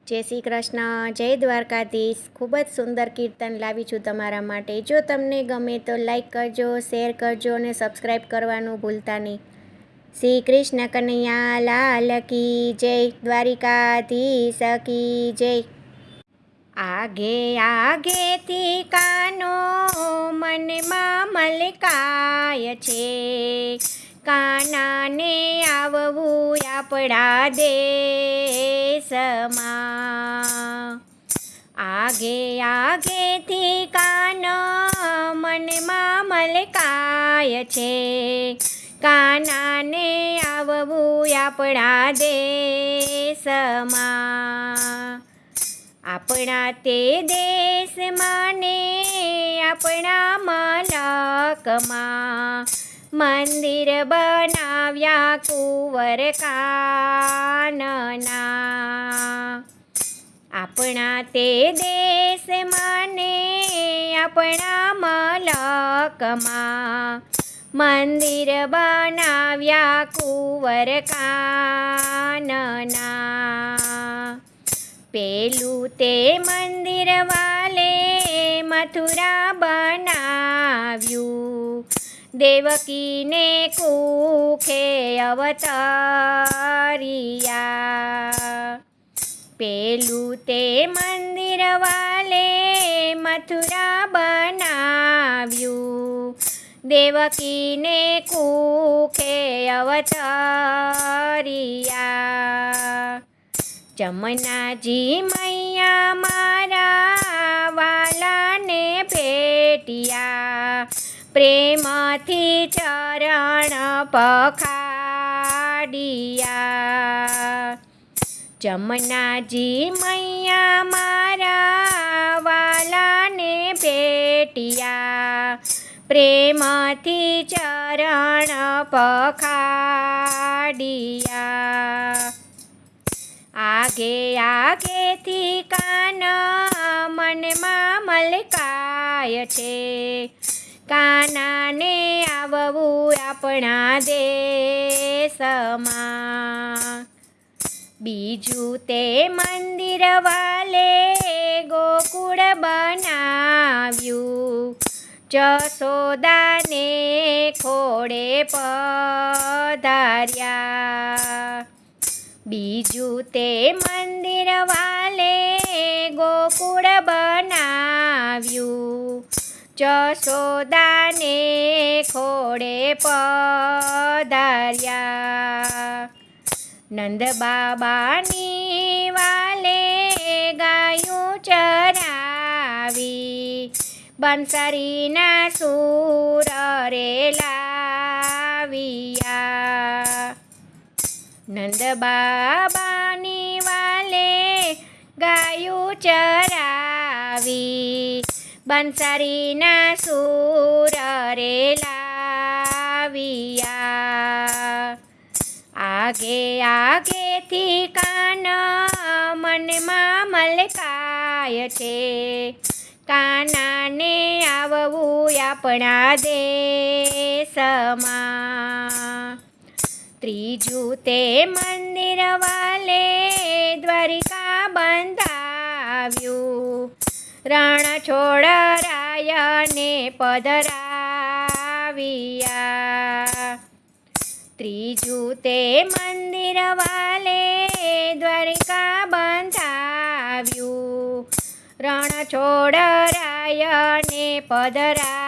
જય શ્રી કૃષ્ણ, જય દ્વારકાધીશ. ખૂબ જ સુંદર કીર્તન લાવી છું તમારા માટે. જો તમને ગમે તો લાઈક કરજો, શેર કરજો અને સબસ્ક્રાઈબ કરવાનું ભૂલતા નહીં. શ્રી કૃષ્ણ કનૈયા લાલ કી જય, દ્વારિકાધીશ કી જય. આગે આગેથી કાનો મનમાં મલકાય છે, કાનાને આવવું આપણા દેશમાં. આગે આગેથી કાનો મનમાં મલકાય છે, કાનાને આવવું આપણા દેશમાં. આપણા તે દેશમાં ને આપણા મલકમાં મંદિર બનાવ્યા કુંવર કાનના. આપણા તે દેશમાં ને આપણા મલકમાં મંદિર બનાવ્યા કુંવર કાનના. પેલું તે મંદિર વાલે મથુરા બનાવ્યું, દેવકીને કુખે અવતરિયા. પેલું તે મંદિર વાલે મથુરા બનાવ્યું, દેવકીને કુખે અવતરિયા. જમનાજી મૈયા મારા વાલાને ભેટ્યા, પ્રેમથી ચરણ પખાડિયા. જમનાજી મૈયા મારા વાલાને ભેટ્યા, પ્રેમથી ચરણ પખાડિયા. આગે આગેથી કાના મનમાં મલકાય છે, કાનાને આવવું આપણા દેશમાં. બીજું તે મંદિર વાલે ગોકુળ બનાવ્યું, જશોદાને ખોળે પધાર્યા. બીજું તે મંદિર વાલે ગોકુળ બનાવ્યું, જશોદાને ખોળે પધાર્યા. નંદ બાબાની વાલે ગાયું ચરાવી, બંસરીના સૂર રે લાવ્યા. નંદ બાબાની વાલે ગાયું ચરાવી, બંસરીના સૂર રે લાવ્યા. આગે આગેથી કાના મનમાં મલકાય છે, કાનાને આવવું આપણા દેશમાં. ત્રીજું તે મંદિર વાલે દ્વારિકા બંધાવ્યું, રણછોડરાયને પધરાવ્યા. ત્રીજું તે મંદિર વાલે દ્વારિકા બંધાવ્યું, રણછોડરાયને પધરાવ્યા.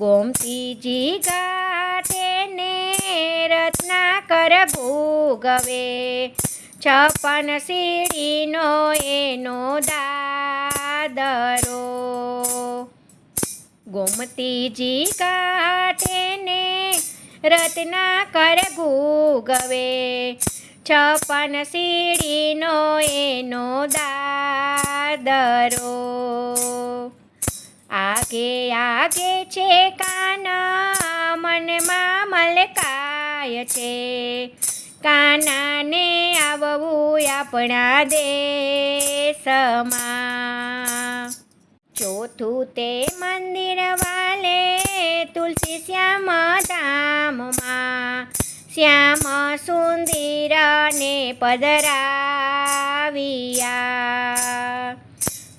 ગોમતીજી ઘાટે ને રત્નાકર ભોગવે, 56 સીડીનો એનો દાદરો. ગોમતીજી ઘાટે ને રત્નાકર ભોગવે, 56 સીડીનો એનો દાદરો. આગે આગે છે કાના મનમાં મલકાય છે, કાનાને આવવું આપણા દેશમાં. ચોથું તે મંદિર વાલે તુલસી શ્યામ ધામમાં શ્યામ સુંદરને પધરાવ્યા.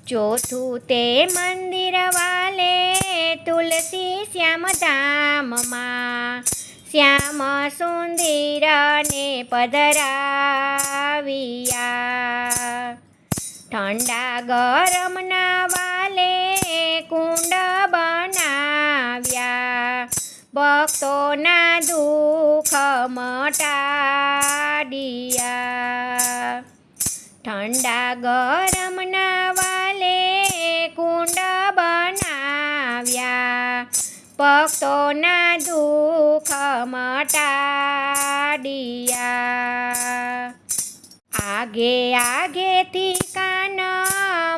ચોથું તે મંદિર વાલે તુલસી શ્યામ ધામમાં શ્યામ સુંદરને પધરાવ્યા. ઠંડા ગરમના વાલે કુંડ બનાવ્યા. ભક્તોના દુઃખ મટાડ્યા. ઠંડા ગરમના વાલે કુંડ બનાવ્યા. ભક્તોના દુઃખ મટાડ્યા. આગે આગેથી કાન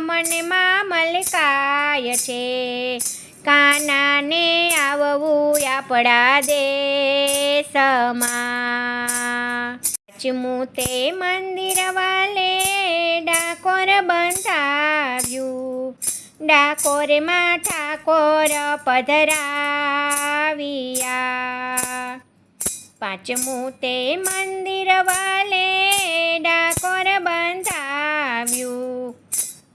મનમાં મલકાય છે. કાનાને આવવું આપણા દેશમાં. પાંચમું તે મંદિર વાલે ડાકોર બંધાવ્યું. ડાકોરમાં ઠાકોર પધરાવ્યા. પાંચમું તે મંદિર વાલે ડાકોર બંધાવ્યું.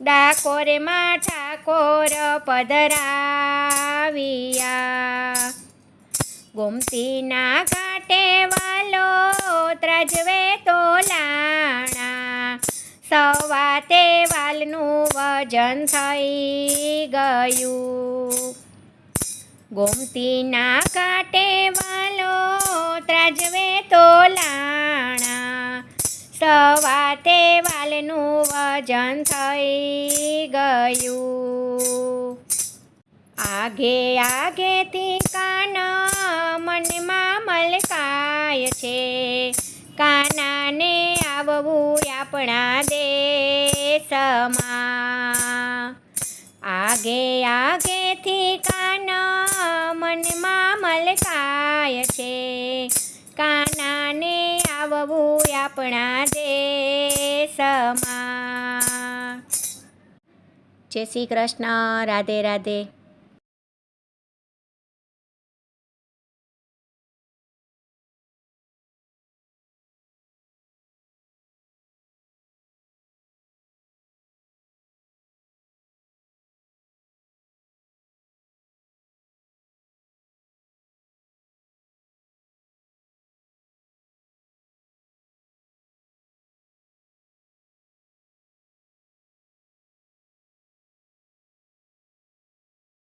ડાકોરમાં ઠાકોર પધરાવ્યા. ગોમતીના ઘાટે વાલો ત્રાજવે તોલાણા. સવાતે વાલનું વજન થઈ ગયું. ગોમતીના ઘાટે વાલો ત્રાજવે તોલાણા. સવાતે વાલનું વજન થઈ ગયું. આગે આગેથી કાન મનમાં મલકાય છે. કાનાને આવવું આપણા દેશમાં. આગે આગેથી કાન મનમાં મલકાય છે. કાનાને આવવું આપણા દેશમાં. જય શ્રી કૃષ્ણ. રાધે રાધે.